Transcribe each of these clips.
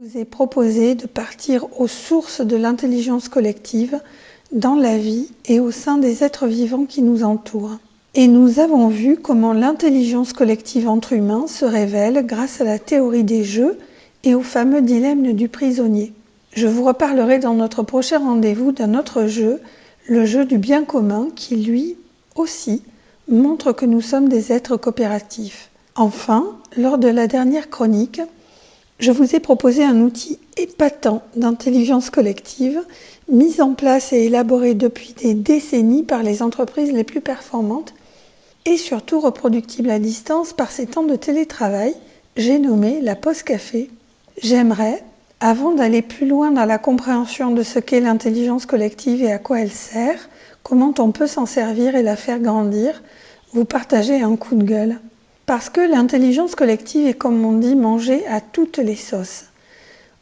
Je vous ai proposé de partir aux sources de l'intelligence collective dans la vie et au sein des êtres vivants qui nous entourent. Et nous avons vu comment l'intelligence collective entre humains se révèle grâce à la théorie des jeux et au fameux dilemme du prisonnier. Je vous reparlerai dans notre prochain rendez-vous d'un autre jeu, le jeu du bien commun, qui lui aussi montre que nous sommes des êtres coopératifs. Enfin, lors de la dernière chronique, je vous ai proposé un outil épatant d'intelligence collective, mis en place et élaboré depuis des décennies par les entreprises les plus performantes et surtout reproductible à distance par ces temps de télétravail, j'ai nommé la pause café. J'aimerais, avant d'aller plus loin dans la compréhension de ce qu'est l'intelligence collective et à quoi elle sert, comment on peut s'en servir et la faire grandir, vous partager un coup de gueule. Parce que l'intelligence collective est, comme on dit, mangée à toutes les sauces.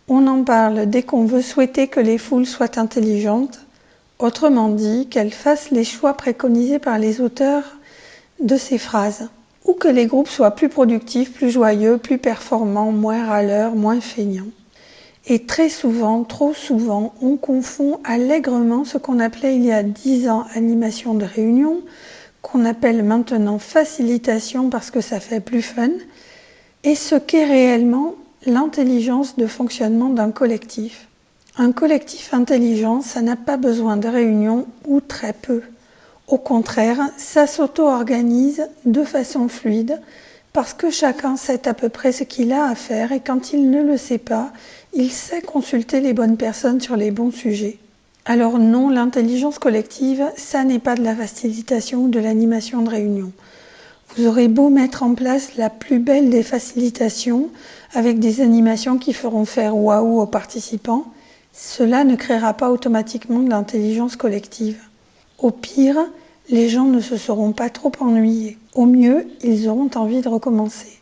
On en parle dès qu'on veut souhaiter que les foules soient intelligentes, autrement dit, qu'elles fassent les choix préconisés par les auteurs de ces phrases, ou que les groupes soient plus productifs, plus joyeux, plus performants, moins râleurs, moins feignants. Et très souvent, trop souvent, on confond allègrement ce qu'on appelait il y a 10 ans animation de réunion, qu'on appelle maintenant facilitation parce que ça fait plus fun, et ce qu'est réellement l'intelligence de fonctionnement d'un collectif. Un collectif intelligent, ça n'a pas besoin de réunion ou très peu. Au contraire, ça s'auto-organise de façon fluide parce que chacun sait à peu près ce qu'il a à faire et quand il ne le sait pas, il sait consulter les bonnes personnes sur les bons sujets. Alors non, l'intelligence collective, ça n'est pas de la facilitation ou de l'animation de réunion. Vous aurez beau mettre en place la plus belle des facilitations avec des animations qui feront faire waouh aux participants, cela ne créera pas automatiquement de l'intelligence collective. Au pire, les gens ne se seront pas trop ennuyés. Au mieux, ils auront envie de recommencer.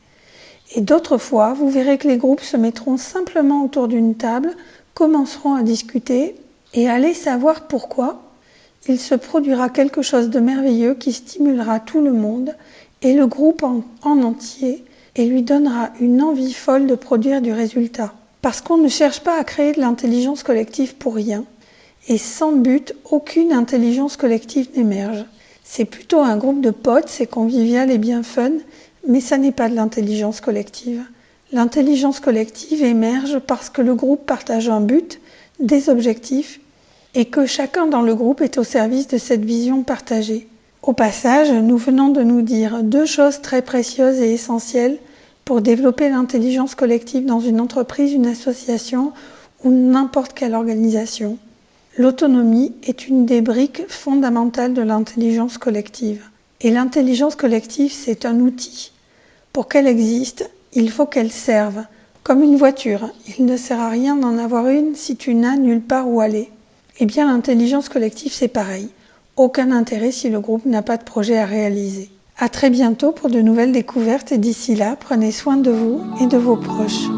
Et d'autres fois, vous verrez que les groupes se mettront simplement autour d'une table, commenceront à discuter et allez savoir pourquoi, il se produira quelque chose de merveilleux qui stimulera tout le monde et le groupe en entier et lui donnera une envie folle de produire du résultat. Parce qu'on ne cherche pas à créer de l'intelligence collective pour rien et sans but, aucune intelligence collective n'émerge. C'est plutôt un groupe de potes, c'est convivial et bien fun, mais ça n'est pas de l'intelligence collective. L'intelligence collective émerge parce que le groupe partage un but, des objectifs, et que chacun dans le groupe est au service de cette vision partagée. Au passage, nous venons de nous dire deux choses très précieuses et essentielles pour développer l'intelligence collective dans une entreprise, une association ou n'importe quelle organisation. L'autonomie est une des briques fondamentales de l'intelligence collective. Et l'intelligence collective, c'est un outil. Pour qu'elle existe, il faut qu'elle serve. Comme une voiture, il ne sert à rien d'en avoir une si tu n'as nulle part où aller. Eh bien, l'intelligence collective, c'est pareil. Aucun intérêt si le groupe n'a pas de projet à réaliser. À très bientôt pour de nouvelles découvertes et d'ici là, prenez soin de vous et de vos proches.